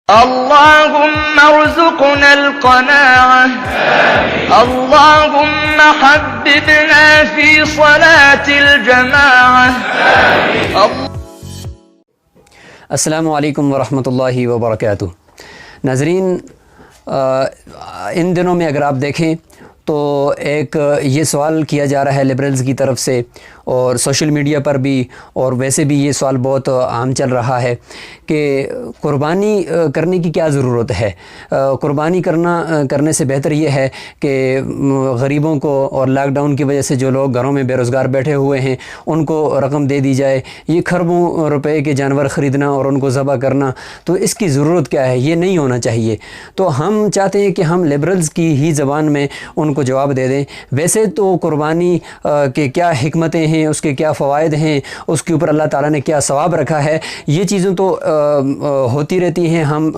اللهم ارزقنا القناعة اللهم حببنا في صلاة الجماعة السلام علیکم ورحمۃ اللہ وبرکاتہ۔ ناظرین، ان دنوں میں اگر آپ دیکھیں تو ایک یہ سوال کیا جا رہا ہے لبرلز کی طرف سے، اور سوشل میڈیا پر بھی اور ویسے بھی یہ سوال بہت عام چل رہا ہے کہ قربانی کرنے کی کیا ضرورت ہے۔ قربانی کرنے سے بہتر یہ ہے کہ غریبوں کو اور لاک ڈاؤن کی وجہ سے جو لوگ گھروں میں بے روزگار بیٹھے ہوئے ہیں ان کو رقم دے دی جائے۔ یہ کھربوں روپے کے جانور خریدنا اور ان کو ذبح کرنا، تو اس کی ضرورت کیا ہے؟ یہ نہیں ہونا چاہیے۔ تو ہم چاہتے ہیں کہ ہم لبرلز کی ہی زبان میں ان کو جواب دے دیں۔ ویسے تو قربانی کے کیا حکمتیں ہیں، اس کے کیا فوائد ہیں، اس کے اوپر اللہ تعالیٰ نے کیا ثواب رکھا ہے، یہ چیزیں تو ہوتی رہتی ہیں، ہم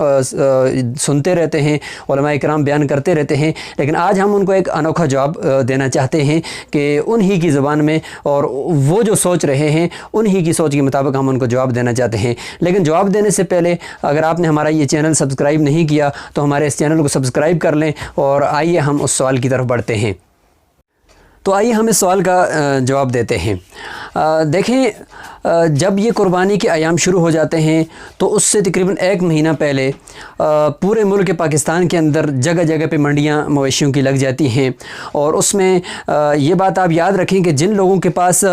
سنتے رہتے ہیں، علماء کرام بیان کرتے رہتے ہیں، لیکن آج ہم ان کو ایک انوکھا جواب دینا چاہتے ہیں کہ انہی کی زبان میں، اور وہ جو سوچ رہے ہیں انہی کی سوچ کے مطابق ہم ان کو جواب دینا چاہتے ہیں۔ لیکن جواب دینے سے پہلے اگر آپ نے ہمارا یہ چینل سبسکرائب نہیں کیا تو ہمارے اس چینل کو سبسکرائب کر لیں، اور آئیے ہم اس سوال کی طرف بڑھتے ہیں۔ تو آئیے ہم اس سوال کا جواب دیتے ہیں۔ دیکھیں، جب یہ قربانی کے ایام شروع ہو جاتے ہیں تو اس سے تقریباً 1 مہینہ پہلے پورے ملک پاکستان کے اندر جگہ جگہ پہ منڈیاں مویشیوں کی لگ جاتی ہیں، اور اس میں یہ بات آپ یاد رکھیں کہ جن لوگوں کے پاس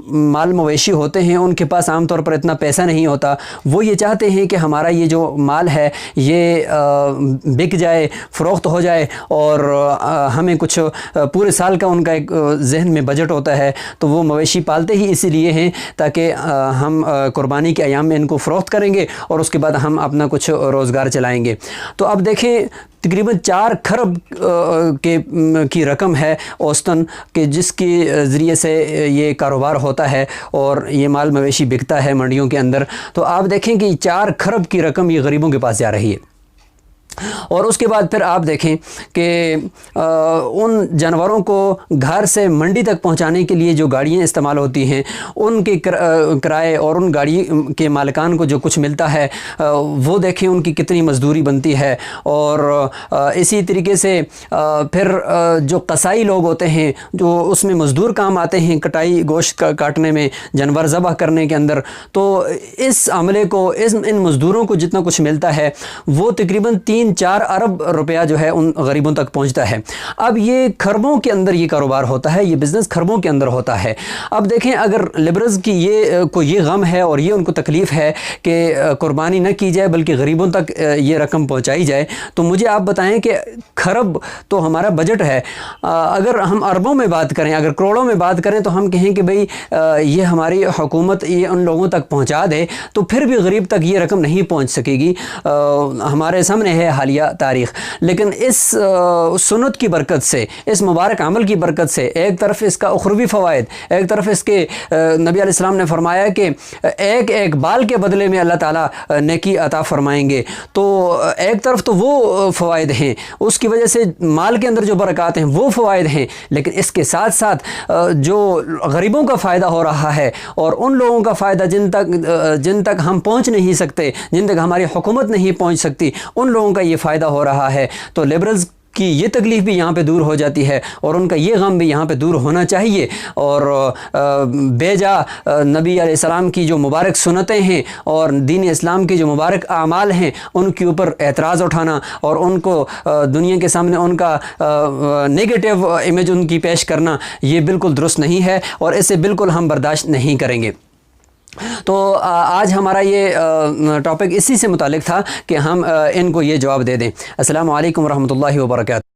مال مویشی ہوتے ہیں ان کے پاس عام طور پر اتنا پیسہ نہیں ہوتا۔ وہ یہ چاہتے ہیں کہ ہمارا یہ جو مال ہے یہ بک جائے، فروخت ہو جائے، اور ہمیں کچھ پورے سال کا ان کا ایک ذہن میں بجٹ ہوتا ہے، تو وہ مویشی پالتے ہی اسی لیے ہیں تاکہ ہم قربانی کے ایام میں ان کو فروخت کریں گے اور اس کے بعد ہم اپنا کچھ روزگار چلائیں گے۔ تو اب دیکھیں، تقریباً 4 کھرب کی رقم ہے اوسطاً کہ جس کے ذریعے سے یہ کاروبار ہوتا ہے اور یہ مال مویشی بکتا ہے منڈیوں کے اندر۔ تو آپ دیکھیں کہ 4 کھرب کی رقم یہ غریبوں کے پاس جا رہی ہے، اور اس کے بعد پھر آپ دیکھیں کہ ان جانوروں کو گھر سے منڈی تک پہنچانے کے لیے جو گاڑیاں استعمال ہوتی ہیں ان کے کرائے اور ان گاڑی کے مالکان کو جو کچھ ملتا ہے وہ دیکھیں ان کی کتنی مزدوری بنتی ہے۔ اور اسی طریقے سے پھر جو قصائی لوگ ہوتے ہیں جو اس میں مزدور کام آتے ہیں، کٹائی گوشت کاٹنے میں، جانور ذبح کرنے کے اندر، تو اس عملے کو ان مزدوروں کو جتنا کچھ ملتا ہے وہ تقریباً 3-4 ارب روپیہ جو ہے ان غریبوں تک پہنچتا ہے۔ اب یہ کھربوں کے اندر یہ کاروبار ہوتا ہے، یہ بزنس کھربوں کے اندر ہوتا ہے۔ اب دیکھیں، اگر لیبرلز کی یہ غم ہے اور یہ ان کو تکلیف ہے کہ قربانی نہ کی جائے بلکہ غریبوں تک یہ رقم پہنچائی جائے، تو مجھے آپ بتائیں کہ کھرب تو ہمارا بجٹ ہے، اگر ہم اربوں میں بات کریں، اگر کروڑوں میں بات کریں تو ہم کہیں کہ بھئی یہ ہماری حکومت یہ ان لوگوں تک پہنچا دے، تو پھر بھی غریب تک یہ رقم نہیں پہنچ سکے گی۔ ہمارے سامنے ہے حالیہ تاریخ، لیکن اس سنت کی برکت سے، اس مبارک عمل کی برکت سے، ایک طرف اس کا اخروی فوائد، ایک طرف اس کے نبی علیہ السلام نے فرمایا کہ ایک ایک بال کے بدلے میں اللہ تعالیٰ نیکی عطا فرمائیں گے، تو ایک طرف تو وہ فوائد ہیں، اس کی وجہ سے مال کے اندر جو برکات ہیں وہ فوائد ہیں، لیکن اس کے ساتھ ساتھ جو غریبوں کا فائدہ ہو رہا ہے اور ان لوگوں کا فائدہ جن تک ہم پہنچ نہیں سکتے، جن تک ہماری حکومت نہیں پہنچ سکتی، ان لوگوں کا یہ فائدہ ہو رہا ہے۔ تو لیبرلز کی یہ تکلیف بھی یہاں پہ دور ہو جاتی ہے، اور ان کا یہ غم بھی یہاں پہ دور ہونا چاہیے، اور بے جا نبی علیہ السلام کی جو مبارک سنتیں ہیں اور دین اسلام کے جو مبارک اعمال ہیں ان کے اوپر اعتراض اٹھانا اور ان کو دنیا کے سامنے ان کا نیگیٹو امیج ان کی پیش کرنا، یہ بالکل درست نہیں ہے، اور اسے بالکل ہم برداشت نہیں کریں گے۔ تو آج ہمارا یہ ٹاپک اسی سے متعلق تھا کہ ہم ان کو یہ جواب دے دیں۔ السلام علیکم ورحمۃ اللہ وبرکاتہ۔